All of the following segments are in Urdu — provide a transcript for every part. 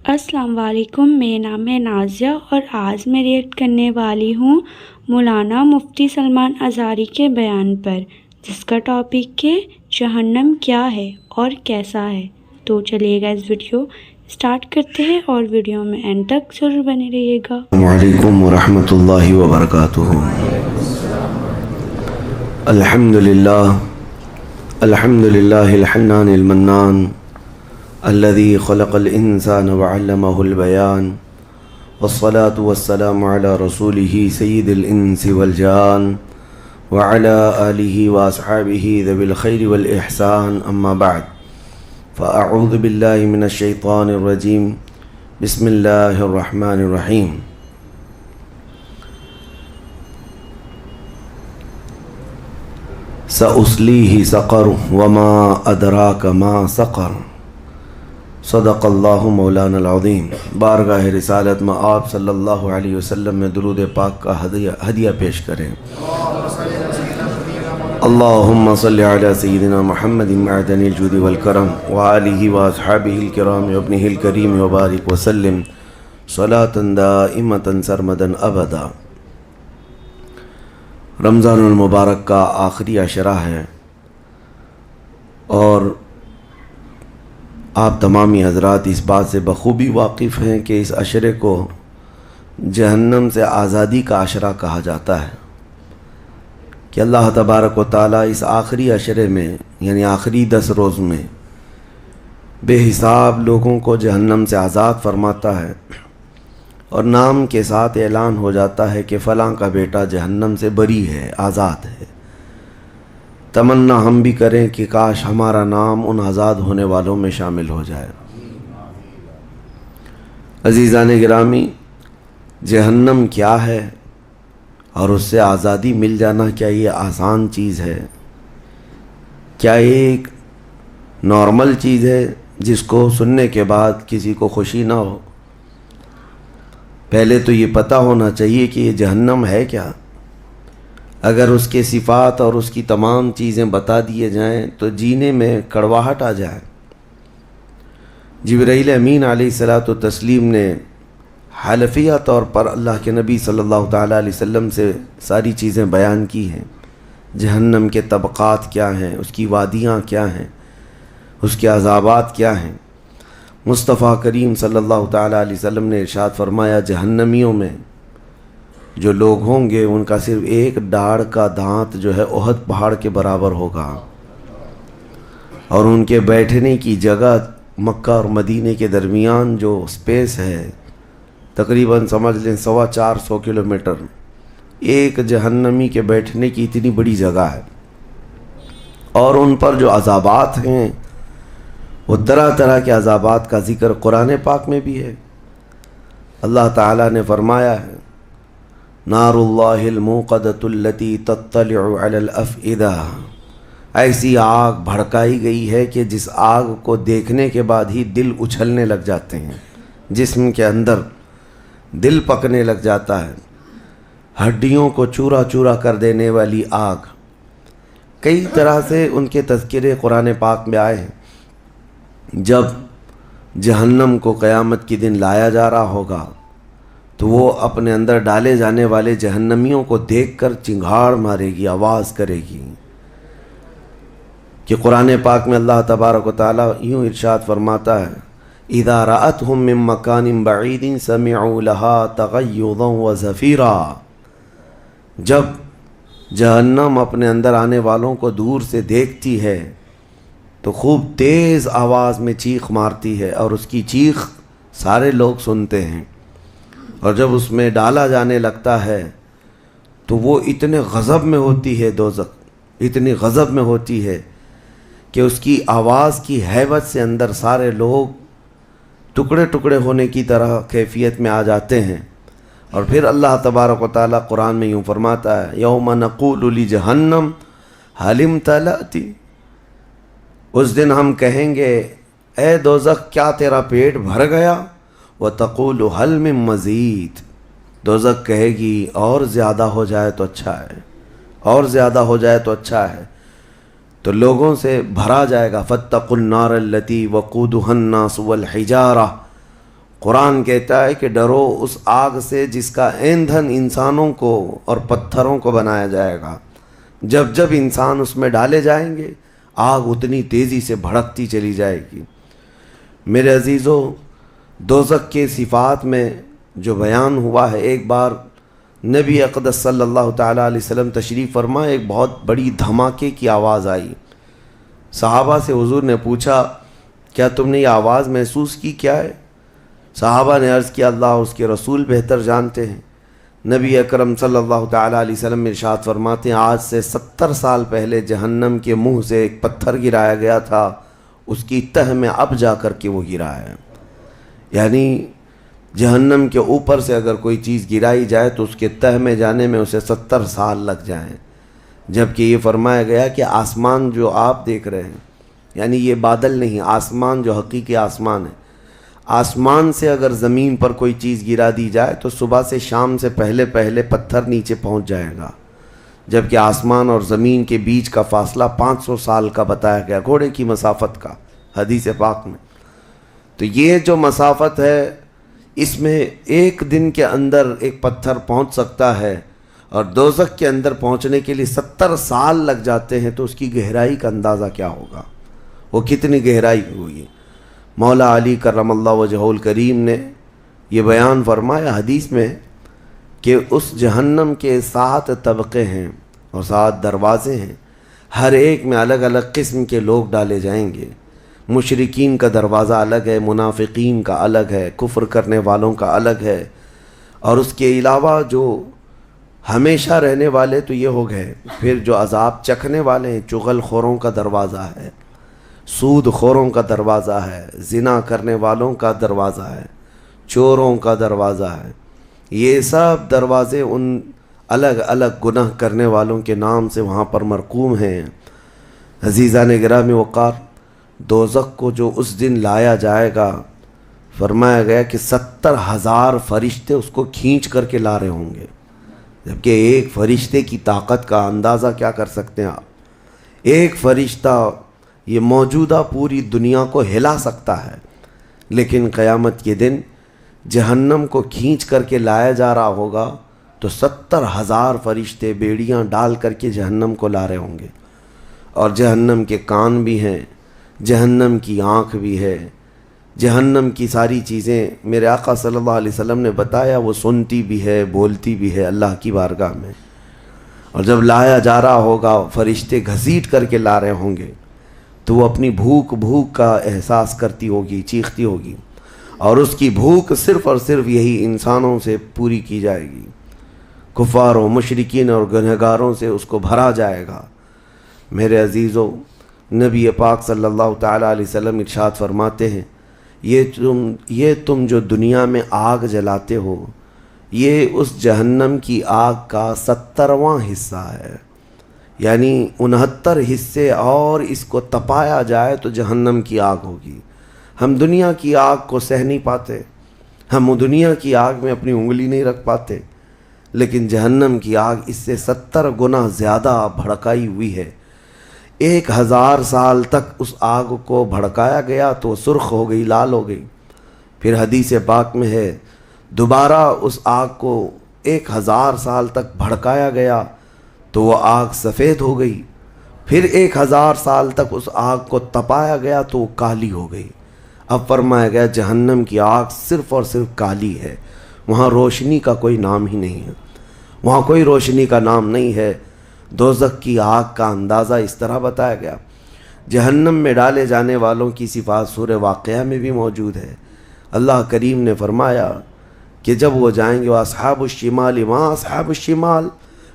السلام علیکم، میرا نام ہے نازیہ اور آج میں ریئیکٹ کرنے والی ہوں مولانا مفتی سلمان ازہری کے بیان پر، جس کا ٹاپک ہے جہنم کیا ہے اور کیسا ہے۔ تو چلیے گا اس ویڈیو سٹارٹ کرتے ہیں اور ویڈیو میں اینڈ تک ضرور بنے رہیے گا۔ السلام علیکم ورحمۃ اللہ وبرکاتہ۔ الحمد للہ الحنان المنان الذي خلق الانسان وعلمه البيان والصلاة والسلام على رسوله سيد الانس والجان وعلى آله واصحابه ذوي الخير والإحسان، اما بعد فاعوذ بالله من الشيطان الرجيم، بسم اللہ الرحمن الرحیم۔ سأصلیہ سقر وما ادراک ما سقر، صدق اللہ مولانا العظیم۔ بارگاہ رسالت میں آپ صلی اللہ علیہ وسلم میں درود پاک کا ہدیہ پیش کریں۔ اللہم صلی علی سیدنا محمد معدن الجود والکرم وآلہ واصحابہ الکرام وابنہ الکریم وبارک وسلم صلاة دائمة سرمدا ابدا۔ رمضان المبارک کا آخری عشرہ ہے اور آپ تمامی حضرات اس بات سے بخوبی واقف ہیں کہ اس عشرے کو جہنم سے آزادی کا عشرہ کہا جاتا ہے، کہ اللہ تبارک و تعالیٰ اس آخری عشرے میں یعنی آخری 10 روز میں بے حساب لوگوں کو جہنم سے آزاد فرماتا ہے، اور نام کے ساتھ اعلان ہو جاتا ہے کہ فلاں کا بیٹا جہنم سے بری ہے، آزاد ہے۔ تمنا ہم بھی کریں کہ کاش ہمارا نام ان آزاد ہونے والوں میں شامل ہو جائے۔ عزیزان گرامی، جہنم کیا ہے اور اس سے آزادی مل جانا کیا یہ آسان چیز ہے؟ کیا ایک نارمل چیز ہے جس کو سننے کے بعد کسی کو خوشی نہ ہو؟ پہلے تو یہ پتہ ہونا چاہیے کہ یہ جہنم ہے کیا۔ اگر اس کے صفات اور اس کی تمام چیزیں بتا دیے جائیں تو جینے میں کڑواہٹ آ جائے۔ جبرائیل امین علیہ السلام نے حلفیہ طور پر اللہ کے نبی صلی اللہ تعالیٰ علیہ وسلم سے ساری چیزیں بیان کی ہیں۔ جہنم کے طبقات کیا ہیں، اس کی وادیاں کیا ہیں، اس کے عذابات کیا ہیں۔ مصطفیٰ کریم صلی اللہ تعالیٰ علیہ وسلم نے ارشاد فرمایا، جہنمیوں میں جو لوگ ہوں گے ان کا صرف ایک ڈاڑھ کا دانت جو ہے احد پہاڑ کے برابر ہوگا، اور ان کے بیٹھنے کی جگہ مکہ اور مدینے کے درمیان جو سپیس ہے تقریباً سمجھ لیں 450 کلومیٹر، ایک جہنمی کے بیٹھنے کی اتنی بڑی جگہ ہے۔ اور ان پر جو عذابات ہیں وہ طرح طرح کے عذابات کا ذکر قرآن پاک میں بھی ہے۔ اللہ تعالیٰ نے فرمایا ہے، نار اللہ الموقدۃ التی تطلع علی الافئدہ، ایسی آگ بھڑکائی گئی ہے کہ جس آگ کو دیکھنے کے بعد ہی دل اچھلنے لگ جاتے ہیں، جسم کے اندر دل پکنے لگ جاتا ہے، ہڈیوں کو چورا چورا کر دینے والی آگ۔ کئی طرح سے ان کے تذکرے قرآن پاک میں آئے ہیں۔ جب جہنم کو قیامت کے دن لایا جا رہا ہوگا تو وہ اپنے اندر ڈالے جانے والے جہنمیوں کو دیکھ کر چنگھاڑ مارے گی، آواز کرے گی، کہ قرآن پاک میں اللہ تبارک و تعالیٰ یوں ارشاد فرماتا ہے، اذا رأتهم من مکان بعید سمعوا لها تغیظا وزفیرا، جب جہنم اپنے اندر آنے والوں کو دور سے دیکھتی ہے تو خوب تیز آواز میں چیخ مارتی ہے، اور اس کی چیخ سارے لوگ سنتے ہیں۔ اور جب اس میں ڈالا جانے لگتا ہے تو وہ اتنے غضب میں ہوتی ہے، دوزخ اتنی غضب میں ہوتی ہے کہ اس کی آواز کی ہیبت سے اندر سارے لوگ ٹکڑے ٹکڑے ہونے کی طرح کیفیت میں آ جاتے ہیں۔ اور پھر اللہ تبارک و تعالیٰ قرآن میں یوں فرماتا ہے، یوم نقول لجہنم هل امتلأت، اس دن ہم کہیں گے اے دوزخ کیا تیرا پیٹ بھر گیا؟ وَتَقُولُ هَلْ مِن مَزِيدٍ، دوزخ کہے گی اور زیادہ ہو جائے تو اچھا ہے، اور زیادہ ہو جائے تو اچھا ہے۔ تو لوگوں سے بھرا جائے گا، فَاتَّقُوا النَّارَ الَّتِي وَقُودُهَا النَّاسُ وَالْحِجَارَةُ، قرآن کہتا ہے کہ ڈرو اس آگ سے جس کا ایندھن انسانوں کو اور پتھروں کو بنایا جائے گا. جب جب انسان اس میں ڈالے جائیں گے آگ اتنی تیزی سے بھڑکتی چلی جائے گی. میرے عزیزو، دوزخ کے صفات میں جو بیان ہوا ہے، ایک بار نبی اقدس صلی اللہ تعالیٰ علیہ وسلم تشریف فرما، ایک بہت بڑی دھماکے کی آواز آئی. صحابہ سے حضور نے پوچھا کیا تم نے یہ آواز محسوس کی، کیا ہے؟ صحابہ نے عرض کیا اللہ اس کے رسول بہتر جانتے ہیں. نبی اکرم صلی اللہ تعالیٰ علیہ وسلم ارشاد فرماتے ہیں آج سے 70 سال پہلے جہنم کے منہ سے ایک پتھر گرایا گیا تھا، اس کی تہ میں اب جا کر کے وہ گرا ہے. یعنی جہنم کے اوپر سے اگر کوئی چیز گرائی جائے تو اس کے تہ میں جانے میں اسے 70 سال لگ جائیں. جبکہ یہ فرمایا گیا کہ آسمان جو آپ دیکھ رہے ہیں، یعنی یہ بادل نہیں، آسمان جو حقیقی آسمان ہے، آسمان سے اگر زمین پر کوئی چیز گرا دی جائے تو صبح سے شام سے پہلے پہلے پتھر نیچے پہنچ جائے گا. جبکہ آسمان اور زمین کے بیچ کا فاصلہ 500 سال کا بتایا گیا، گھوڑے کی مسافت کا، حدیث پاک میں. تو یہ جو مسافت ہے اس میں ایک دن کے اندر ایک پتھر پہنچ سکتا ہے، اور دوزخ کے اندر پہنچنے کے لیے 70 سال لگ جاتے ہیں. تو اس کی گہرائی کا اندازہ کیا ہوگا، وہ کتنی گہرائی ہوئی. مولا علی کرم اللہ وجہہ الکریم نے یہ بیان فرمایا حدیث میں کہ اس جہنم کے 7 طبقے ہیں اور 7 دروازے ہیں، ہر ایک میں الگ الگ قسم کے لوگ ڈالے جائیں گے. مشرکین کا دروازہ الگ ہے، منافقین کا الگ ہے، کفر کرنے والوں کا الگ ہے، اور اس کے علاوہ جو ہمیشہ رہنے والے تو یہ ہو گئے. پھر جو عذاب چکھنے والے ہیں، چغل خوروں کا دروازہ ہے، سود خوروں کا دروازہ ہے، زنا کرنے والوں کا دروازہ ہے، چوروں کا دروازہ ہے. یہ سب دروازے ان الگ الگ گناہ کرنے والوں کے نام سے وہاں پر مرقوم ہیں. عزیزان گرامی وقار، دوزخ کو جو اس دن لایا جائے گا، فرمایا گیا کہ 70,000 فرشتے اس کو کھینچ کر کے لا رہے ہوں گے. جبکہ ایک فرشتے کی طاقت کا اندازہ کیا کر سکتے ہیں آپ؟ ایک فرشتہ یہ موجودہ پوری دنیا کو ہلا سکتا ہے. لیکن قیامت کے دن جہنم کو کھینچ کر کے لایا جا رہا ہوگا تو 70,000 فرشتے بیڑیاں ڈال کر کے جہنم کو لا رہے ہوں گے. اور جہنم کے کان بھی ہیں، جہنم کی آنکھ بھی ہے، جہنم کی ساری چیزیں میرے آقا صلی اللہ علیہ وسلم نے بتایا وہ سنتی بھی ہے، بولتی بھی ہے اللہ کی بارگاہ میں. اور جب لایا جا رہا ہوگا فرشتے گھسیٹ کر کے لا رہے ہوں گے تو وہ اپنی بھوک کا احساس کرتی ہوگی، چیختی ہوگی، اور اس کی بھوک صرف اور صرف یہی انسانوں سے پوری کی جائے گی. کفاروں، مشرکین اور گنہگاروں سے اس کو بھرا جائے گا. میرے عزیزو، نبی پاک صلی اللہ تعالیٰ علیہ وسلم ارشاد فرماتے ہیں یہ تم جو دنیا میں آگ جلاتے ہو یہ اس جہنم کی آگ کا 70واں حصہ ہے. یعنی 69 حصے اور اس کو تپایا جائے تو جہنم کی آگ ہوگی. ہم دنیا کی آگ کو سہ نہیں پاتے، ہم دنیا کی آگ میں اپنی انگلی نہیں رکھ پاتے، لیکن جہنم کی آگ اس سے 70 گنا زیادہ بھڑکائی ہوئی ہے. 1000 سال تک اس آگ کو بھڑکایا گیا تو سرخ ہو گئی، لال ہو گئی. پھر حدیث پاک میں ہے دوبارہ اس آگ کو 1000 سال تک بھڑکایا گیا تو وہ آگ سفید ہو گئی. پھر 1000 سال تک اس آگ کو تپایا گیا تو وہ کالی ہو گئی. اب فرمایا گیا جہنم کی آگ صرف اور صرف کالی ہے، وہاں روشنی کا کوئی نام ہی نہیں ہے، وہاں کوئی روشنی کا نام نہیں ہے. دوزخ کی آگ کا اندازہ اس طرح بتایا گیا. جہنم میں ڈالے جانے والوں کی صفات سورہ واقعہ میں بھی موجود ہے. اللہ کریم نے فرمایا کہ جب وہ جائیں گے اصحاب الشمال ما اصحاب الشمال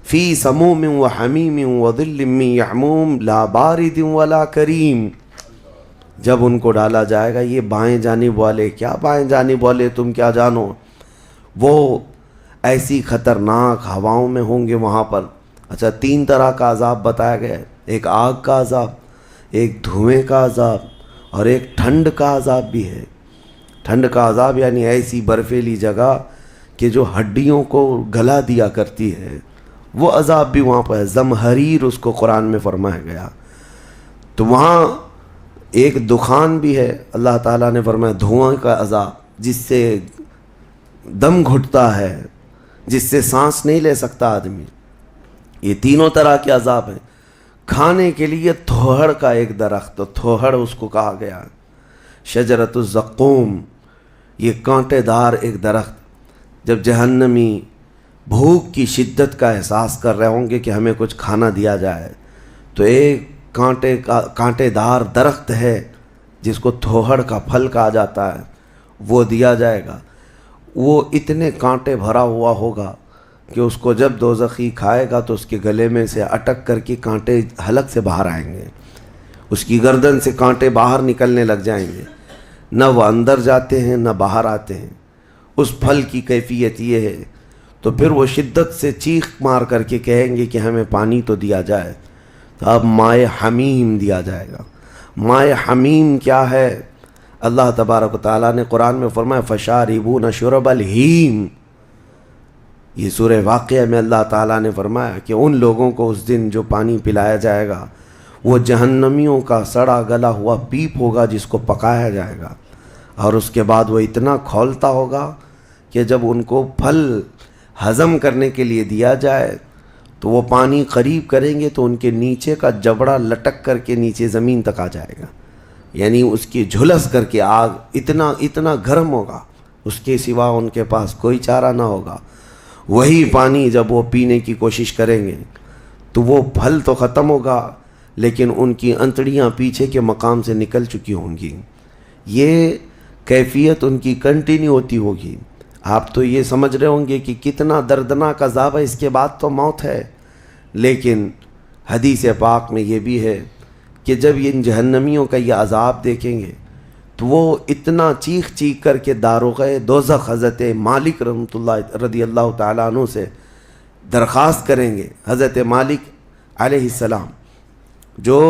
فی سموم و حمیم و ظل من یحموم لا بارد ولا کریم. جب ان کو ڈالا جائے گا، یہ بائیں جانب والے، کیا بائیں جانب والے تم کیا جانو، وہ ایسی خطرناک ہواؤں میں ہوں گے وہاں پر. اچھا، 3 طرح کا عذاب بتایا گیا ہے، ایک آگ کا عذاب، ایک دھوئیں کا عذاب، اور ایک ٹھنڈ کا عذاب بھی ہے. ٹھنڈ کا عذاب یعنی ایسی برفیلی جگہ کہ جو ہڈیوں کو گلا دیا کرتی ہے، وہ عذاب بھی وہاں پر ہے. زمہریر اس کو قرآن میں فرمایا گیا. تو وہاں ایک دخان بھی ہے، اللہ تعالیٰ نے فرمایا دھواں کا عذاب، جس سے دم گھٹتا ہے، جس سے سانس نہیں لے سکتا آدمی. یہ تینوں طرح کے عذاب ہیں. کھانے کے لیے تھوہڑ کا ایک درخت، تو تھوہڑ اس کو کہا گیا، شجرۃ الزقوم، یہ کانٹے دار ایک درخت. جب جہنمی بھوک کی شدت کا احساس کر رہے ہوں گے کہ ہمیں کچھ کھانا دیا جائے، تو ایک کانٹے دار درخت ہے جس کو تھوہڑ کا پھل کہا جاتا ہے، وہ دیا جائے گا. وہ اتنے کانٹے بھرا ہوا ہوگا کہ اس کو جب دوزخی کھائے گا تو اس کے گلے میں سے اٹک کر کے کانٹے حلق سے باہر آئیں گے، اس کی گردن سے کانٹے باہر نکلنے لگ جائیں گے. نہ وہ اندر جاتے ہیں نہ باہر آتے ہیں. اس پھل کی کیفیت یہ ہے. تو پھر وہ شدت سے چیخ مار کر کے کہیں گے کہ ہمیں پانی تو دیا جائے. تو اب مائے حمیم دیا جائے گا. مائے حمیم کیا ہے؟ اللہ تبارک و تعالیٰ نے قرآن میں فرمایا فشاربون شرب الہیم. یہ سورہ واقعہ میں اللہ تعالیٰ نے فرمایا کہ ان لوگوں کو اس دن جو پانی پلایا جائے گا وہ جہنمیوں کا سڑا گلا ہوا پیپ ہوگا جس کو پکایا جائے گا. اور اس کے بعد وہ اتنا کھولتا ہوگا کہ جب ان کو پھل ہضم کرنے کے لیے دیا جائے تو وہ پانی قریب کریں گے تو ان کے نیچے کا جبڑا لٹک کر کے نیچے زمین تک آ جائے گا. یعنی اس کی جھلس کر کے آگ اتنا گرم ہوگا، اس کے سوا ان کے پاس کوئی چارہ نہ ہوگا. وہی پانی جب وہ پینے کی کوشش کریں گے تو وہ پھل تو ختم ہوگا لیکن ان کی انتڑیاں پیچھے کے مقام سے نکل چکی ہوں گی. یہ کیفیت ان کی کنٹینیو ہوتی ہوگی. آپ تو یہ سمجھ رہے ہوں گے کہ کتنا دردناک عذاب ہے، اس کے بعد تو موت ہے. لیکن حدیث پاک میں یہ بھی ہے کہ جب یہ ان جہنمیوں کا یہ عذاب دیکھیں گے تو وہ اتنا چیخ کر کے داروغہ دوزخ حضرت مالک رحمۃ اللہ رضی اللہ تعالیٰ عنہ سے درخواست کریں گے. حضرت مالک علیہ السلام جو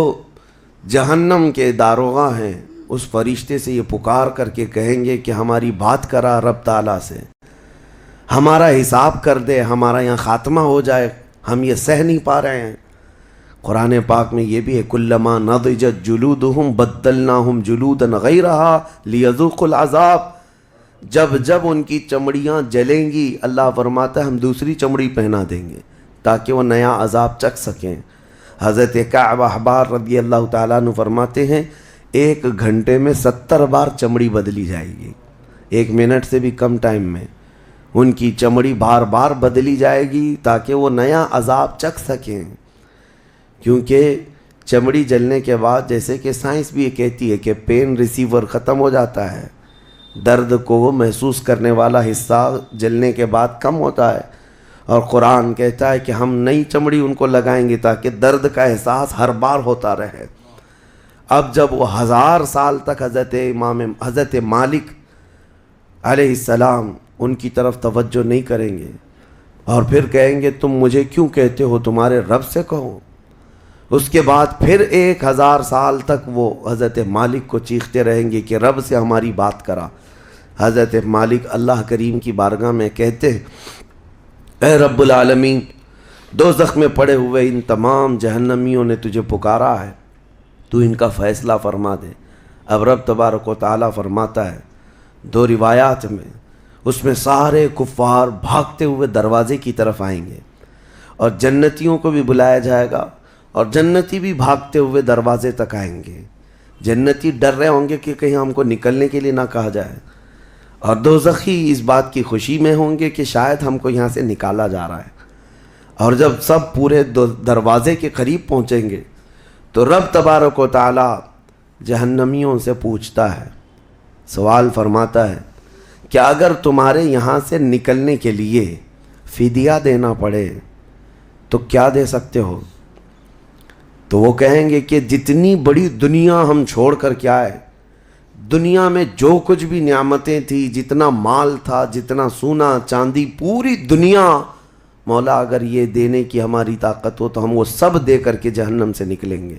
جہنم کے داروغہ ہیں، اس فرشتے سے یہ پکار کر کے کہیں گے کہ ہماری بات کرا رب تعالیٰ سے، ہمارا حساب کر دے، ہمارا یہاں خاتمہ ہو جائے، ہم یہ سہ نہیں پا رہے ہیں. قرآن پاک میں یہ بھی ہے کلما نضجت جلودہم بدلناہم جلودا غیرہا لیذوقوا العذاب. جب ان کی چمڑیاں جلیں گی اللہ فرماتا ہے ہم دوسری چمڑی پہنا دیں گے تاکہ وہ نیا عذاب چکھ سکیں. حضرت کعب احبار رضی اللہ تعالیٰ عنہ فرماتے ہیں 1 گھنٹے میں 70 بار چمڑی بدلی جائے گی. 1 منٹ سے بھی کم ٹائم میں ان کی چمڑی بار بار بدلی جائے گی تاکہ وہ نیا عذاب چکھ سکیں. کیونکہ چمڑی جلنے کے بعد جیسے کہ سائنس بھی یہ کہتی ہے کہ پین ریسیور ختم ہو جاتا ہے، درد کو وہ محسوس کرنے والا حصہ جلنے کے بعد کم ہوتا ہے. اور قرآن کہتا ہے کہ ہم نئی چمڑی ان کو لگائیں گے تاکہ درد کا احساس ہر بار ہوتا رہے. اب جب وہ 1000 سال تک حضرت مالک علیہ السلام ان کی طرف توجہ نہیں کریں گے اور پھر کہیں گے تم مجھے کیوں کہتے ہو، تمہارے رب سے کہو. اس کے بعد پھر 1000 سال تک وہ حضرت مالک کو چیختے رہیں گے کہ رب سے ہماری بات کرا. حضرت مالک اللہ کریم کی بارگاہ میں کہتے ہیں اے رب العالمین، دوزخ میں پڑے ہوئے ان تمام جہنمیوں نے تجھے پکارا ہے، تو ان کا فیصلہ فرما دے. اب رب تبارک و تعالیٰ فرماتا ہے 2 روایات میں، اس میں سارے کفار بھاگتے ہوئے دروازے کی طرف آئیں گے اور جنتیوں کو بھی بلایا جائے گا اور جنتی بھی بھاگتے ہوئے دروازے تک آئیں گے. جنتی ڈر رہے ہوں گے کہ کہیں ہم کو نکلنے کے لیے نہ کہا جائے، اور دوزخی اس بات کی خوشی میں ہوں گے کہ شاید ہم کو یہاں سے نکالا جا رہا ہے. اور جب سب پورے دروازے کے قریب پہنچیں گے تو رب تبارک و تعالیٰ جہنمیوں سے پوچھتا ہے، سوال فرماتا ہے کہ اگر تمہارے یہاں سے نکلنے کے لیے فدیہ دینا پڑے تو کیا دے سکتے ہو؟ تو وہ کہیں گے کہ جتنی بڑی دنیا ہم چھوڑ کر کے آئے، دنیا میں جو کچھ بھی نعمتیں تھی، جتنا مال تھا، جتنا سونا چاندی، پوری دنیا، مولا اگر یہ دینے کی ہماری طاقت ہو تو ہم وہ سب دے کر کے جہنم سے نکلیں گے،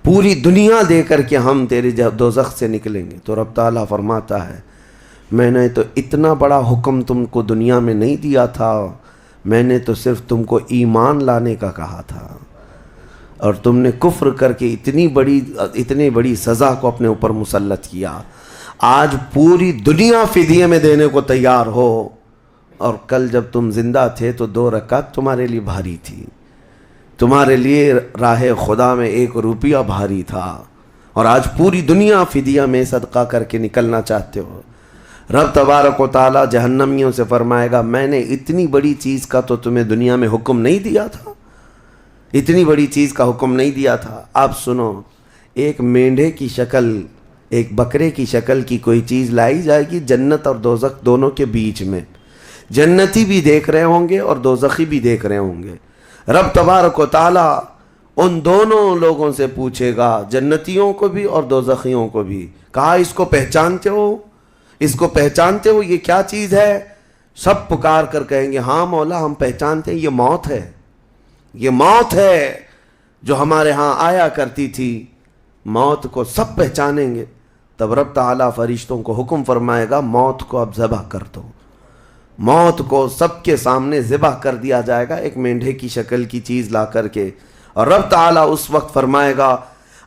پوری دنیا دے کر کے ہم تیرے دوزخ سے نکلیں گے. تو رب تعالیٰ فرماتا ہے میں نے تو اتنا بڑا حکم تم کو دنیا میں نہیں دیا تھا، میں نے تو صرف تم کو ایمان لانے کا کہا تھا، اور تم نے کفر کر کے اتنی بڑی سزا کو اپنے اوپر مسلط کیا. آج پوری دنیا فدیے میں دینے کو تیار ہو، اور کل جب تم زندہ تھے تو 2 رکعت تمہارے لیے بھاری تھی، تمہارے لیے راہ خدا میں 1 روپیہ بھاری تھا، اور آج پوری دنیا فدیہ میں صدقہ کر کے نکلنا چاہتے ہو۔ رب تبارک و تعالیٰ جہنمیوں سے فرمائے گا میں نے اتنی بڑی چیز کا تو تمہیں دنیا میں حکم نہیں دیا تھا، اتنی بڑی چیز کا حکم نہیں دیا تھا۔ اب سنو، ایک مینڈھے کی شکل، ایک بکرے کی شکل کی کوئی چیز لائی جائے گی جنت اور دوزخ دونوں کے بیچ میں، جنتی بھی دیکھ رہے ہوں گے اور دوزخی بھی دیکھ رہے ہوں گے۔ رب تبارک و تعالیٰ ان دونوں لوگوں سے پوچھے گا، جنتیوں کو بھی اور دوزخیوں کو بھی، کہا اس کو پہچانتے ہو، اس کو پہچانتے ہو، یہ کیا چیز ہے؟ سب پکار کر کہیں گے ہاں مولا ہم پہچانتے ہیں، یہ موت ہے، یہ موت ہے جو ہمارے ہاں آیا کرتی تھی۔ موت کو سب پہچانیں گے۔ تب رب تعالیٰ فرشتوں کو حکم فرمائے گا موت کو اب ذبح کر دو۔ موت کو سب کے سامنے ذبح کر دیا جائے گا، ایک مینڈھے کی شکل کی چیز لا کر کے، اور رب تعالیٰ اس وقت فرمائے گا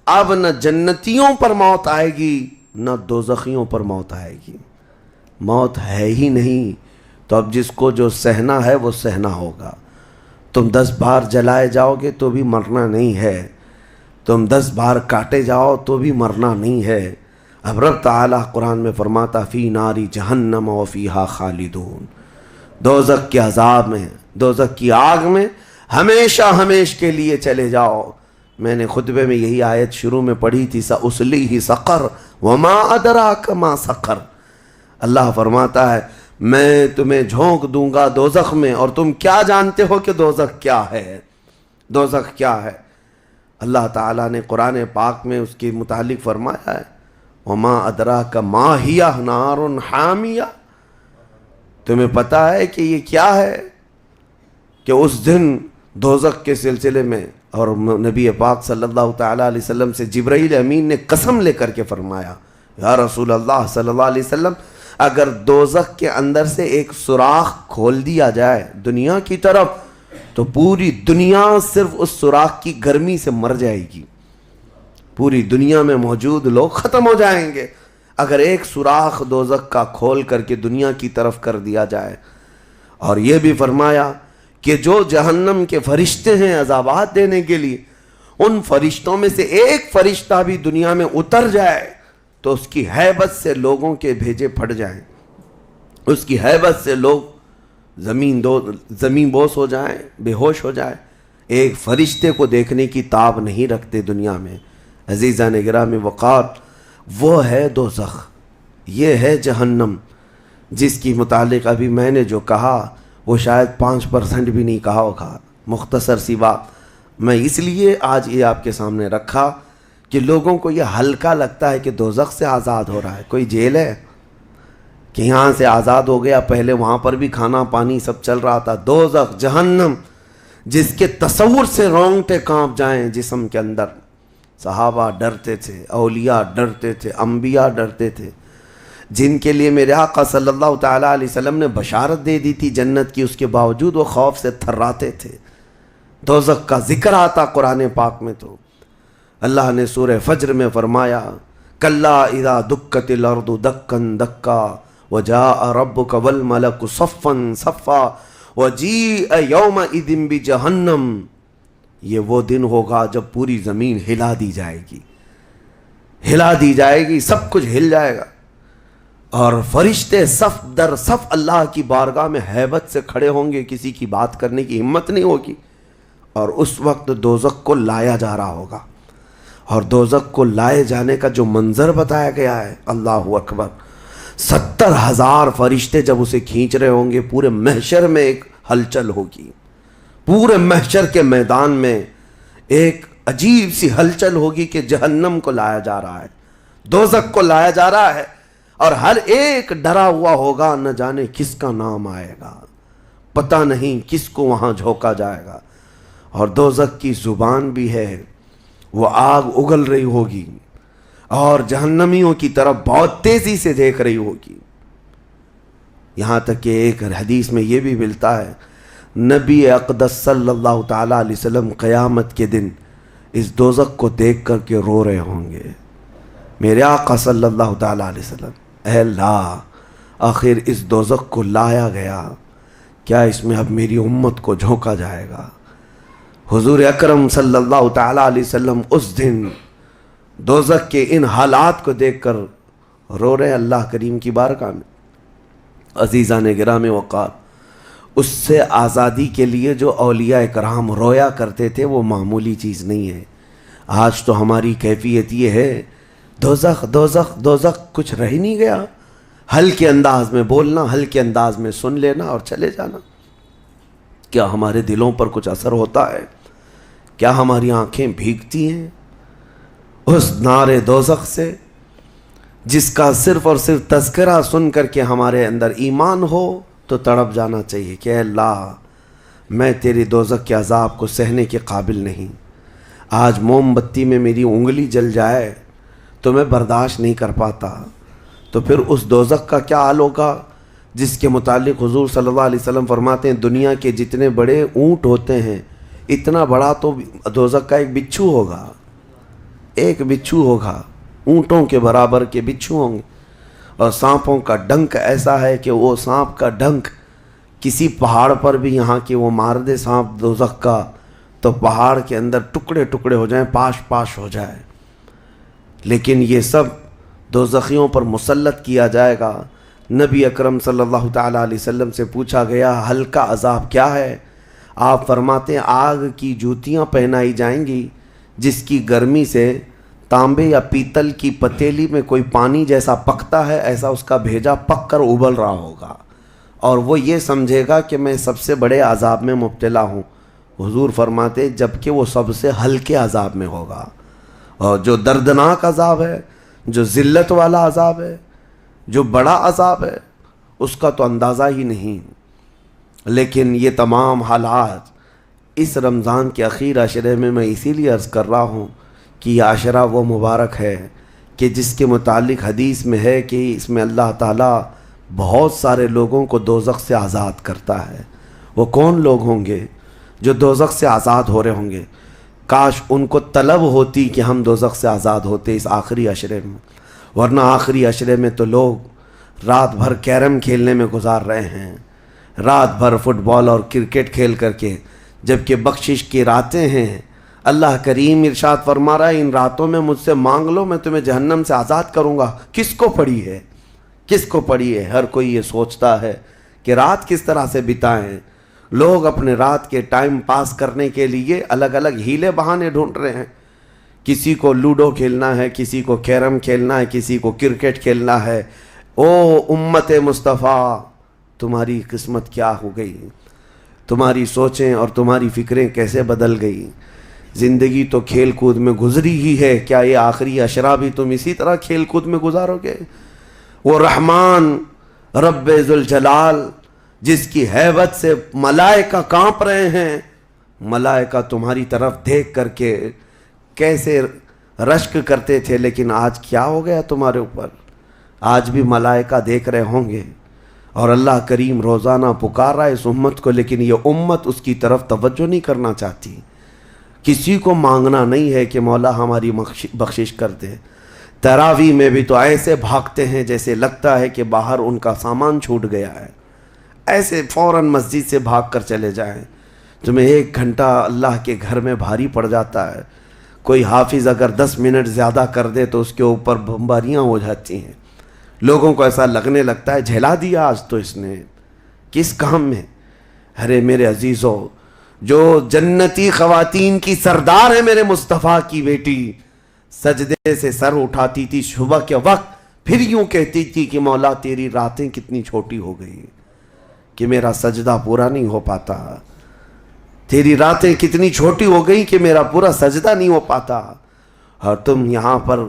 اب نہ جنتیوں پر موت آئے گی نہ دوزخیوں پر موت آئے گی، موت ہے ہی نہیں۔ تو اب جس کو جو سہنا ہے وہ سہنا ہوگا۔ تم 10 بار جلائے جاؤ گے تو بھی مرنا نہیں ہے، تم 10 بار کاٹے جاؤ تو بھی مرنا نہیں ہے۔ اب رب تعالیٰ قرآن میں فرماتا فی ناری جہنم و فیہا خالدون، دوزخ کے عذاب میں، دوزخ کی آگ میں ہمیشہ ہمیش کے لیے چلے جاؤ۔ میں نے خطبے میں یہی آیت شروع میں پڑھی تھی، سأصلیہ سقر وما ادراک ما سقر۔ اللہ فرماتا ہے میں تمہیں جھونک دوں گا دوزخ میں، اور تم کیا جانتے ہو کہ دوزخ کیا ہے، دوزخ کیا ہے؟ اللہ تعالیٰ نے قرآن پاک میں اس کے متعلق فرمایا ہے وما ادراک ما ہی نار حامیہ، تمہیں پتہ ہے کہ یہ کیا ہے؟ کہ اس دن دوزخ کے سلسلے میں، اور نبی پاک صلی اللہ تعالیٰ علیہ وسلم سے جبرائیل امین نے قسم لے کر کے فرمایا یا رسول اللہ صلی اللہ علیہ وسلم اگر دوزخ کے اندر سے ایک سوراخ کھول دیا جائے دنیا کی طرف تو پوری دنیا صرف اس سوراخ کی گرمی سے مر جائے گی، پوری دنیا میں موجود لوگ ختم ہو جائیں گے اگر ایک سوراخ دوزخ کا کھول کر کے دنیا کی طرف کر دیا جائے۔ اور یہ بھی فرمایا کہ جو جہنم کے فرشتے ہیں عذابات دینے کے لیے، ان فرشتوں میں سے ایک فرشتہ بھی دنیا میں اتر جائے تو اس کی ہیبت سے لوگوں کے بھیجے پھٹ جائیں، اس کی ہیبت سے لوگ زمین بوس ہو جائیں، بے ہوش ہو جائیں، ایک فرشتے کو دیکھنے کی تاب نہیں رکھتے دنیا میں۔ عزیزان گرامی وقار، وہ ہے دوزخ، یہ ہے جہنم، جس کی متعلق ابھی میں نے جو کہا وہ شاید 5% بھی نہیں کہا ہوگا۔ مختصر سی بات میں اس لیے آج یہ آپ کے سامنے رکھا کہ لوگوں کو یہ ہلکا لگتا ہے کہ دوزخ سے آزاد ہو رہا ہے، کوئی جیل ہے کہ یہاں سے آزاد ہو گیا، پہلے وہاں پر بھی کھانا پانی سب چل رہا تھا۔ دوزخ، جہنم، جس کے تصور سے رونگٹے کانپ جائیں جسم کے اندر۔ صحابہ ڈرتے تھے، اولیاء ڈرتے تھے، انبیاء ڈرتے تھے، جن کے لیے میرے آقا صلی اللہ تعالیٰ علیہ وسلم نے بشارت دے دی تھی جنت کی، اس کے باوجود وہ خوف سے تھراتے تھے۔ دوزخ کا ذکر آتا قرآن پاک میں تو اللہ نے سورہ فجر میں فرمایا کلا اذا دکت الارض دکا دکا وجاء ربک والملک صفا صفا وجیء یومئذ بجہنم، یہ وہ دن ہوگا جب پوری زمین ہلا دی جائے گی، ہلا دی جائے گی، سب کچھ ہل جائے گا، اور فرشتے صف در صف اللہ کی بارگاہ میں ہیبت سے کھڑے ہوں گے، کسی کی بات کرنے کی ہمت نہیں ہوگی، اور اس وقت دوزخ کو لایا جا رہا ہوگا۔ اور دوزخ کو لائے جانے کا جو منظر بتایا گیا ہے، اللہ اکبر، 70,000 فرشتے جب اسے کھینچ رہے ہوں گے، پورے محشر میں ایک ہلچل ہوگی، پورے محشر کے میدان میں ایک عجیب سی ہلچل ہوگی کہ جہنم کو لایا جا رہا ہے، دوزخ کو لایا جا رہا ہے، اور ہر ایک ڈرا ہوا ہوگا، نہ جانے کس کا نام آئے گا، پتہ نہیں کس کو وہاں جھونکا جائے گا۔ اور دوزخ کی زبان بھی ہے، وہ آگ اگل رہی ہوگی اور جہنمیوں کی طرف بہت تیزی سے دیکھ رہی ہوگی، یہاں تک کہ ایک حدیث میں یہ بھی ملتا ہے نبی اقدس صلی اللہ تعالیٰ علیہ وسلم قیامت کے دن اس دوزخ کو دیکھ کر کے رو رہے ہوں گے، میرے آقا صلی اللہ تعالیٰ علیہ وسلم اے اللہ آخر اس دوزخ کو لایا گیا، کیا اس میں اب میری امت کو جھونکا جائے گا؟ حضور اکرم صلی اللہ تعالیٰ علیہ وسلم اس دن دوزخ کے ان حالات کو دیکھ کر رو رہے اللہ کریم کی بارگاہ میں۔ عزیزان گرامی وقار، اس سے آزادی کے لیے جو اولیاء کرام رویا کرتے تھے وہ معمولی چیز نہیں ہے۔ آج تو ہماری کیفیت یہ ہے دوزخ دوزخ دوزخ، کچھ رہ ہی نہیں گیا، ہلکے انداز میں بولنا، ہلکے انداز میں سن لینا اور چلے جانا۔ کیا ہمارے دلوں پر کچھ اثر ہوتا ہے؟ کیا ہماری آنکھیں بھیگتی ہیں اس نار دوزخ سے جس کا صرف اور صرف تذکرہ سن کر کے ہمارے اندر ایمان ہو تو تڑپ جانا چاہیے کہ اے اللہ میں تیری دوزخ کے عذاب کو سہنے کے قابل نہیں۔ آج موم بتی میں میری انگلی جل جائے تو میں برداشت نہیں کر پاتا، تو پھر اس دوزخ کا کیا حال ہوگا جس کے متعلق حضور صلی اللہ علیہ وسلم فرماتے ہیں دنیا کے جتنے بڑے اونٹ ہوتے ہیں اتنا بڑا تو دوزخ کا ایک بچھو ہوگا، ایک بچھو ہوگا، اونٹوں کے برابر کے بچھو ہوں گے۔ اور سانپوں کا ڈنک ایسا ہے کہ وہ سانپ کا ڈنک کسی پہاڑ پر بھی یہاں کے وہ مار دے سانپ دوزخ کا تو پہاڑ کے اندر ٹکڑے ٹکڑے ہو جائیں، پاش پاش ہو جائے۔ لیکن یہ سب دوزخیوں پر مسلط کیا جائے گا۔ نبی اکرم صلی اللہ تعالیٰ علیہ وسلم سے پوچھا گیا ہلکا عذاب کیا ہے؟ آپ فرماتے ہیں آگ کی جوتیاں پہنائی جائیں گی جس کی گرمی سے تانبے یا پیتل کی پتیلی میں کوئی پانی جیسا پکتا ہے ایسا اس کا بھیجا پک کر ابل رہا ہوگا، اور وہ یہ سمجھے گا کہ میں سب سے بڑے عذاب میں مبتلا ہوں۔ حضور فرماتے جبکہ وہ سب سے ہلکے عذاب میں ہوگا، اور جو دردناک عذاب ہے، جو ذلت والا عذاب ہے، جو بڑا عذاب ہے، اس کا تو اندازہ ہی نہیں۔ لیکن یہ تمام حالات اس رمضان کے اخیر عشرے میں اسی لیے عرض کر رہا ہوں کہ یہ عشرہ وہ مبارک ہے کہ جس کے متعلق حدیث میں ہے کہ اس میں اللہ تعالیٰ بہت سارے لوگوں کو دوزخ سے آزاد کرتا ہے۔ وہ کون لوگ ہوں گے جو دوزخ سے آزاد ہو رہے ہوں گے؟ کاش ان کو طلب ہوتی کہ ہم دوزخ سے آزاد ہوتے اس آخری عشرے میں، ورنہ آخری عشرے میں تو لوگ رات بھر کیرم کھیلنے میں گزار رہے ہیں، رات بھر فٹ بال اور کرکٹ کھیل کر کے، جبکہ بخشش کی راتیں ہیں۔ اللہ کریم ارشاد فرما رہا ہے ان راتوں میں مجھ سے مانگ لو میں تمہیں جہنم سے آزاد کروں گا۔ کس کو پڑی ہے؟ کس کو پڑی ہے؟ ہر کوئی یہ سوچتا ہے کہ رات کس طرح سے بتائیں۔ لوگ اپنے رات کے ٹائم پاس کرنے کے لیے الگ الگ ہیلے بہانے ڈھونڈ رہے ہیں۔ کسی کو لوڈو کھیلنا ہے، کسی کو کیرم کھیلنا ہے، کسی کو کرکٹ کھیلنا ہے۔ او امت مصطفیٰ تمہاری قسمت کیا ہو گئی؟ تمہاری سوچیں اور تمہاری فکریں کیسے بدل گئی؟ زندگی تو کھیل کود میں گزری ہی ہے، کیا یہ آخری عشرہ بھی تم اسی طرح کھیل کود میں گزارو گے؟ وہ رحمان رب ذوالجلال جس کی ہیبت سے ملائکہ کانپ رہے ہیں، ملائکہ تمہاری طرف دیکھ کر کے کیسے رشک کرتے تھے، لیکن آج کیا ہو گیا تمہارے اوپر؟ آج بھی ملائکہ دیکھ رہے ہوں گے، اور اللہ کریم روزانہ پکار رہا ہے اس امت کو، لیکن یہ امت اس کی طرف توجہ نہیں کرنا چاہتی۔ کسی کو مانگنا نہیں ہے کہ مولا ہماری بخشش کر دے۔ تراویح میں بھی تو ایسے بھاگتے ہیں جیسے لگتا ہے کہ باہر ان کا سامان چھوٹ گیا ہے، ایسے فوراً مسجد سے بھاگ کر چلے جائیں۔ تمہیں 1 گھنٹہ اللہ کے گھر میں بھاری پڑ جاتا ہے، کوئی حافظ اگر 10 منٹ زیادہ کر دے تو اس کے اوپر بمباریاں ہو جاتی ہیں۔ لوگوں کو ایسا لگنے لگتا ہے جھلا دیا آج تو اس نے، کس کام میں؟ ارے میرے عزیزو، جو جنتی خواتین کی سردار ہے میرے مصطفیٰ کی بیٹی، سجدے سے سر اٹھاتی تھی صبح کے وقت، پھر یوں کہتی تھی کہ مولا تیری راتیں کتنی چھوٹی ہو گئی کہ میرا سجدہ پورا نہیں ہو پاتا، تیری راتیں کتنی چھوٹی ہو گئی کہ میرا پورا سجدہ نہیں ہو پاتا۔ اور تم یہاں پر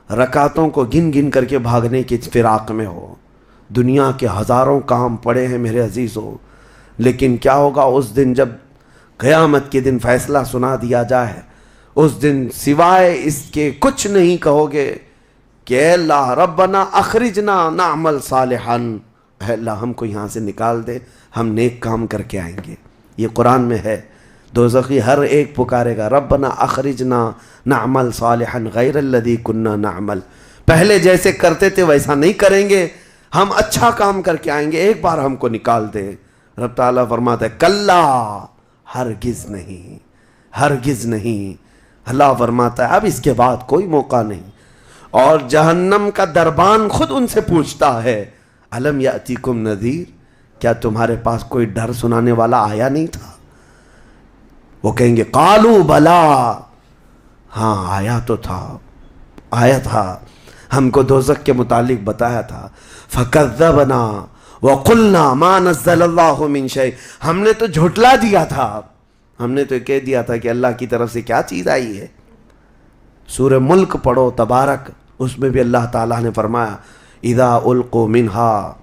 رکعتوں کو گن گن کر کے بھاگنے کے فراق میں ہو۔ دنیا کے ہزاروں کام پڑے ہیں میرے عزیزوں، لیکن کیا ہوگا اس دن جب قیامت کے دن فیصلہ سنا دیا جائے؟ اس دن سوائے اس کے کچھ نہیں کہو گے کہ اے اللہ ربنا اخرجنا نعمل صالحا، اے اللہ ہم کو یہاں سے نکال دے، ہم نیک کام کر کے آئیں گے۔ یہ قرآن میں ہے۔ دوزخی ہر ایک پکارے گا ربنا اخرجنا نعمل صالحا غیر الذی کننا نعمل، پہلے جیسے کرتے تھے ویسا نہیں کریں گے، ہم اچھا کام کر کے آئیں گے، ایک بار ہم کو نکال دے۔ رب تعالیٰ فرماتا ہے کلا، ہرگز نہیں، ہرگز نہیں۔ اللہ فرماتا ہے اب اس کے بعد کوئی موقع نہیں۔ اور جہنم کا دربان خود ان سے پوچھتا ہے الم یاتیکم نذیر، کیا تمہارے پاس کوئی ڈر سنانے والا آیا نہیں تھا؟ وہ کہیں گے قالوا بلا، ہاں آیا تو تھا، آیا تھا، ہم کو دوزخ کے متعلق بتایا تھا۔ فکذبنا وقلنا ما نزل اللہ من شیء، ہم نے تو جھٹلا دیا تھا، ہم نے تو کہہ دیا تھا کہ اللہ کی طرف سے کیا چیز آئی ہے۔ سورہ ملک پڑھو تبارک، اس میں بھی اللہ تعالیٰ نے فرمایا اذا القوا منہا،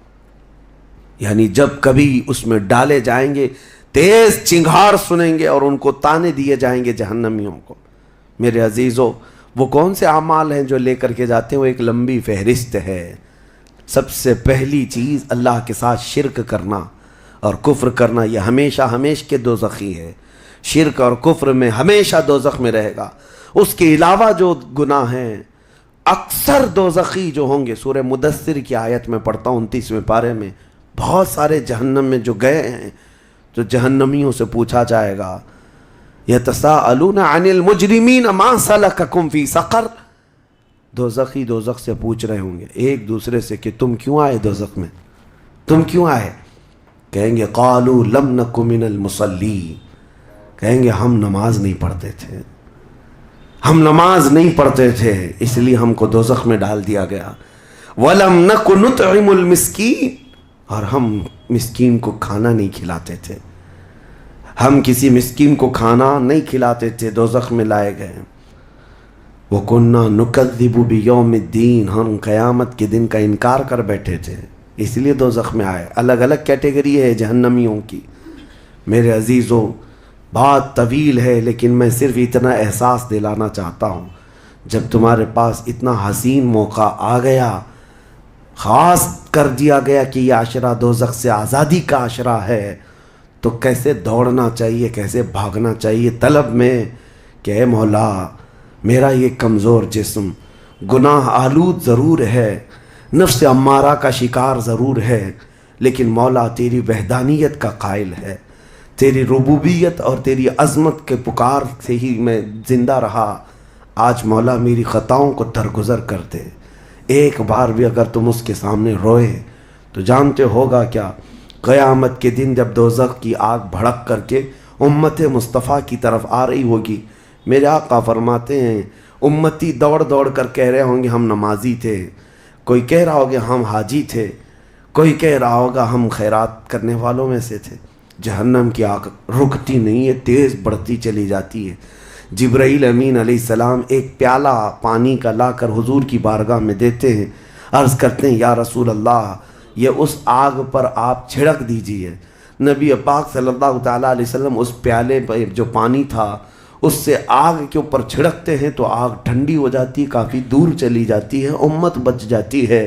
یعنی جب کبھی اس میں ڈالے جائیں گے تیز چنگھاڑ سنیں گے اور ان کو تانے دیے جائیں گے جہنمیوں کو۔ میرے عزیزو، وہ کون سے اعمال ہیں جو لے کر کے جاتے ہیں؟ وہ ایک لمبی فہرست ہے۔ سب سے پہلی چیز اللہ کے ساتھ شرک کرنا اور کفر کرنا، یہ ہمیشہ ہمیش کے دوزخی ہے۔ شرک اور کفر میں ہمیشہ دوزخ میں رہے گا۔ اس کے علاوہ جو گناہ ہیں اکثر دوزخی جو ہوں گے، سورہ مدثر کی آیت میں پڑھتا ہوں 29ویں پارے میں، بہت سارے جہنم میں جو گئے ہیں تو جہنمیوں سے پوچھا جائے گا یتساءلون عن المجرمین ما سلککم فی سقر، دوزخی دوزخ سے پوچھ رہے ہوں گے ایک دوسرے سے کہ تم کیوں آئے دوزخ میں، تم کیوں آئے؟ کہیں گے قالوا لم نک من المصلی، کہیں گے ہم نماز نہیں پڑھتے تھے، ہم نماز نہیں پڑھتے تھے اس لیے ہم کو دوزخ میں ڈال دیا گیا۔ وَلَمْ نَكُ نُطْعِمُ الْمِسْكِينَ، اور ہم مسکین کو کھانا نہیں کھلاتے تھے، ہم کسی مسکین کو کھانا نہیں کھلاتے تھے، دوزخ میں لائے گئے۔ وَكُنَّا نُكَذِّبُ بِيَوْمِ الدِّينِ، ہم قیامت کے دن کا انکار کر بیٹھے تھے اس لیے دوزخ میں آئے۔ الگ الگ کیٹیگری ہے جہنمیوں کی۔ میرے عزیزوں، بات طویل ہے لیکن میں صرف اتنا احساس دلانا چاہتا ہوں، جب تمہارے پاس اتنا حسین موقع آ گیا، خاص کر دیا گیا کہ یہ عشرہ دوزخ سے آزادی کا عشرہ ہے، تو کیسے دوڑنا چاہیے، کیسے بھاگنا چاہیے طلب میں کہ اے مولا میرا یہ کمزور جسم گناہ آلود ضرور ہے، نفس امارہ کا شکار ضرور ہے، لیکن مولا تیری وحدانیت کا قائل ہے، تیری ربوبیت اور تیری عظمت کے پکار سے ہی میں زندہ رہا۔ آج مولا میری خطاؤں کو درگزر کر دے۔ ایک بار بھی اگر تم اس کے سامنے روئے تو جانتے ہوگا کیا، قیامت کے دن جب دوزخ کی آگ بھڑک کر کے امت مصطفیٰ کی طرف آ رہی ہوگی، میرے آقا فرماتے ہیں امتی دوڑ دوڑ کر کہہ رہے ہوں گے ہم نمازی تھے، کوئی کہہ رہا ہوگا ہم حاجی تھے، کوئی کہہ رہا ہوگا ہم خیرات کرنے والوں میں سے تھے۔ جہنم کی آگ رکتی نہیں ہے، تیز بڑھتی چلی جاتی ہے۔ جبرائیل امین علیہ السلام ایک پیالہ پانی کا لا کر حضور کی بارگاہ میں دیتے ہیں، عرض کرتے ہیں یا رسول اللہ یہ اس آگ پر آپ چھڑک دیجئے۔ نبی پاک صلی اللہ تعالیٰ علیہ وسلم اس پیالے پر جو پانی تھا اس سے آگ کے اوپر چھڑکتے ہیں تو آگ ٹھنڈی ہو جاتی ہے، کافی دور چلی جاتی ہے، امت بچ جاتی ہے۔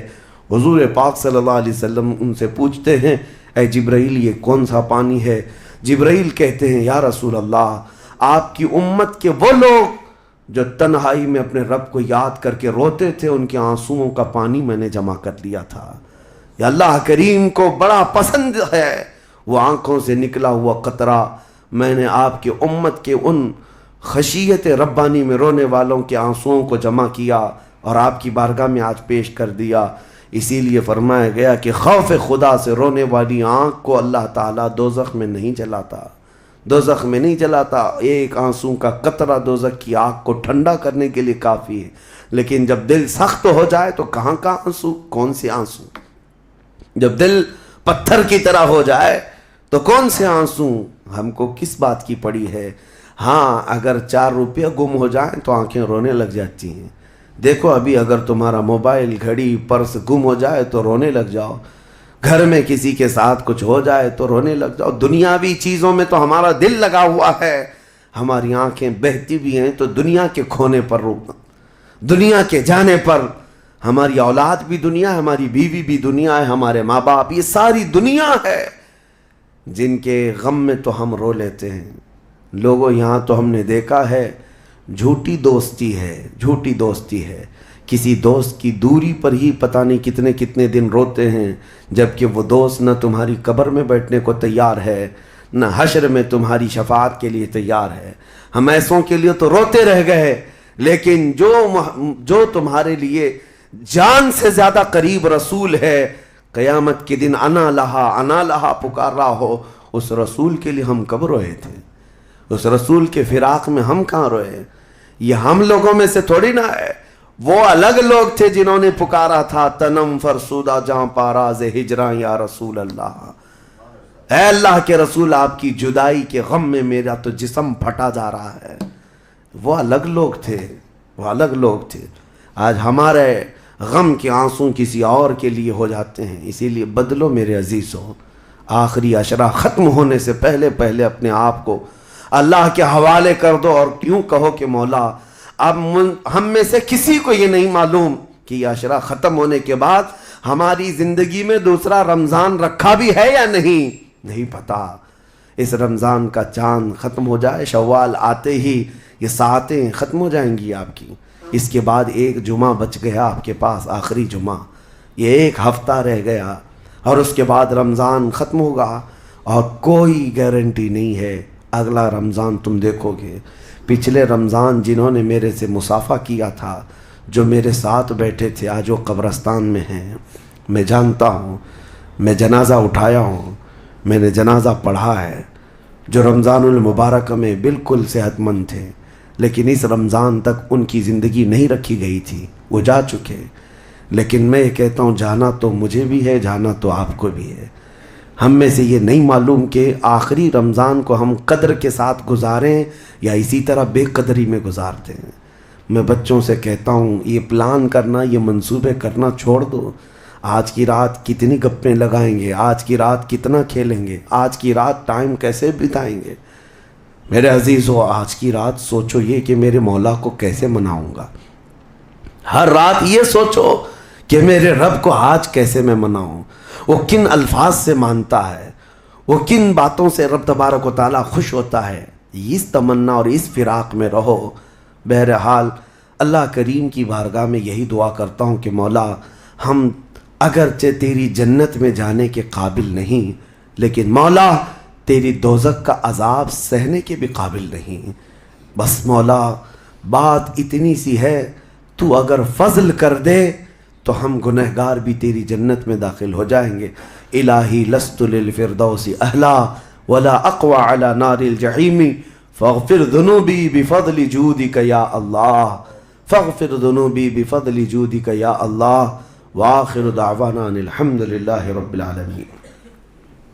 حضور پاک صلی اللہ علیہ وسلم ان سے پوچھتے ہیں اے جبرائیل یہ کون سا پانی ہے؟ جبرائیل کہتے ہیں یا رسول اللہ آپ کی امت کے وہ لوگ جو تنہائی میں اپنے رب کو یاد کر کے روتے تھے، ان کے آنسوؤں کا پانی میں نے جمع کر لیا تھا۔ یا اللہ کریم کو بڑا پسند ہے وہ آنکھوں سے نکلا ہوا قطرہ، میں نے آپ کی امت کے ان خشیت ربانی میں رونے والوں کے آنسوؤں کو جمع کیا اور آپ کی بارگاہ میں آج پیش کر دیا۔ اسی لیے فرمایا گیا کہ خوف خدا سے رونے والی آنکھ کو اللہ تعالیٰ دوزخ میں نہیں جلاتا، دوزخ میں نہیں جلاتا۔ ایک آنسو کا قطرہ دوزخ کی آگ کو ٹھنڈا کرنے کے لیے کافی ہے، لیکن جب دل سخت ہو جائے تو کہاں کا آنسو، کون سے آنسو؟ جب دل پتھر کی طرح ہو جائے تو کون سے آنسو؟ ہم کو کس بات کی پڑی ہے؟ ہاں اگر 4 روپیہ گم ہو جائیں تو آنکھیں رونے لگ جاتی ہیں۔ دیکھو ابھی اگر تمہارا موبائل، گھڑی، پرس گم ہو جائے تو رونے لگ جاؤ، گھر میں کسی کے ساتھ کچھ ہو جائے تو رونے لگ جاؤ۔ دنیاوی چیزوں میں تو ہمارا دل لگا ہوا ہے، ہماری آنکھیں بہتی بھی ہیں تو دنیا کے کھونے پر رونا، دنیا کے جانے پر۔ ہماری اولاد بھی دنیا ہے، ہماری بیوی بھی دنیا ہے، ہمارے ماں باپ، یہ ساری دنیا ہے جن کے غم میں تو ہم رو لیتے ہیں۔ لوگوں یہاں تو ہم نے دیکھا ہے جھوٹی دوستی ہے، جھوٹی دوستی ہے کسی دوست کی دوری پر ہی پتہ نہیں کتنے کتنے دن روتے ہیں، جبکہ وہ دوست نہ تمہاری قبر میں بیٹھنے کو تیار ہے نہ حشر میں تمہاری شفاعت کے لیے تیار ہے۔ ہم ایسوں کے لیے تو روتے رہ گئے، لیکن جو تمہارے لیے جان سے زیادہ قریب رسول ہے، قیامت کے دن انا لہا پکار رہا ہو، اس رسول کے لیے ہم کب روئے تھے؟ اس رسول کے فراق میں ہم کہاں روئے؟ یہ ہم لوگوں میں سے تھوڑی نہ ہے، وہ الگ لوگ تھے جنہوں نے پکارا تھا تنم فرسودہ جہاں پاراز ہجراں یا رسول اللہ، اے اللہ کے رسول آپ کی جدائی کے غم میں میرا تو جسم پھٹا جا رہا ہے۔ وہ الگ لوگ تھے، وہ الگ لوگ تھے۔ آج ہمارے غم کے آنسوں کسی اور کے لیے ہو جاتے ہیں، اسی لیے بدلو میرے عزیزوں، آخری عشرہ ختم ہونے سے پہلے اپنے آپ کو اللہ کے حوالے کر دو، اور کیوں کہو کہ مولا اب ہم میں سے کسی کو یہ نہیں معلوم کہ یہ عشرہ ختم ہونے کے بعد ہماری زندگی میں دوسرا رمضان رکھا بھی ہے یا نہیں پتا۔ اس رمضان کا چاند ختم ہو جائے، شوال آتے ہی یہ ساعتیں ختم ہو جائیں گی آپ کی، اس کے بعد ایک جمعہ بچ گیا آپ کے پاس، آخری جمعہ، یہ ایک ہفتہ رہ گیا، اور اس کے بعد رمضان ختم ہوگا، اور کوئی گارنٹی نہیں ہے اگلا رمضان تم دیکھو گے۔ پچھلے رمضان جنہوں نے میرے سے مصافحہ کیا تھا، جو میرے ساتھ بیٹھے تھے، آج وہ قبرستان میں ہیں، میں جانتا ہوں، میں جنازہ اٹھایا ہوں، میں نے جنازہ پڑھا ہے، جو رمضان المبارک میں بالکل صحت مند تھے، لیکن اس رمضان تک ان کی زندگی نہیں رکھی گئی تھی، وہ جا چکے۔ لیکن میں کہتا ہوں جانا تو مجھے بھی ہے، جانا تو آپ کو بھی ہے۔ ہم میں سے یہ نہیں معلوم کہ آخری رمضان کو ہم قدر کے ساتھ گزاریں یا اسی طرح بے قدری میں گزارتے ہیں۔ میں بچوں سے کہتا ہوں یہ پلان کرنا، یہ منصوبے کرنا چھوڑ دو۔ آج کی رات کتنی گپیں لگائیں گے، آج کی رات کتنا کھیلیں گے، آج کی رات ٹائم کیسے بتائیں گے۔ میرے عزیزو، آج کی رات سوچو یہ کہ میرے مولا کو کیسے مناؤں گا۔ ہر رات یہ سوچو کہ میرے رب کو آج کیسے میں مناؤں، وہ کن الفاظ سے مانتا ہے، وہ کن باتوں سے رب تبارک و تعالیٰ خوش ہوتا ہے۔ اس تمنا اور اس فراق میں رہو۔ بہرحال اللہ کریم کی بارگاہ میں یہی دعا کرتا ہوں کہ مولا ہم اگرچہ تیری جنت میں جانے کے قابل نہیں، لیکن مولا تیری دوزخ کا عذاب سہنے کے بھی قابل نہیں۔ بس مولا بات اتنی سی ہے، تو اگر فضل کر دے تو ہم گنہگار بھی تیری جنت میں داخل ہو جائیں گے۔ الہی لست للفردوس اہلا ولا اقوى على نار الجحیم فاغفر ذنوبی بفضل جودک یا اللہ، فاغفر ذنوبی بفضل جودک یا اللہ، وآخر دعوانا الحمد للہ رب العالمین۔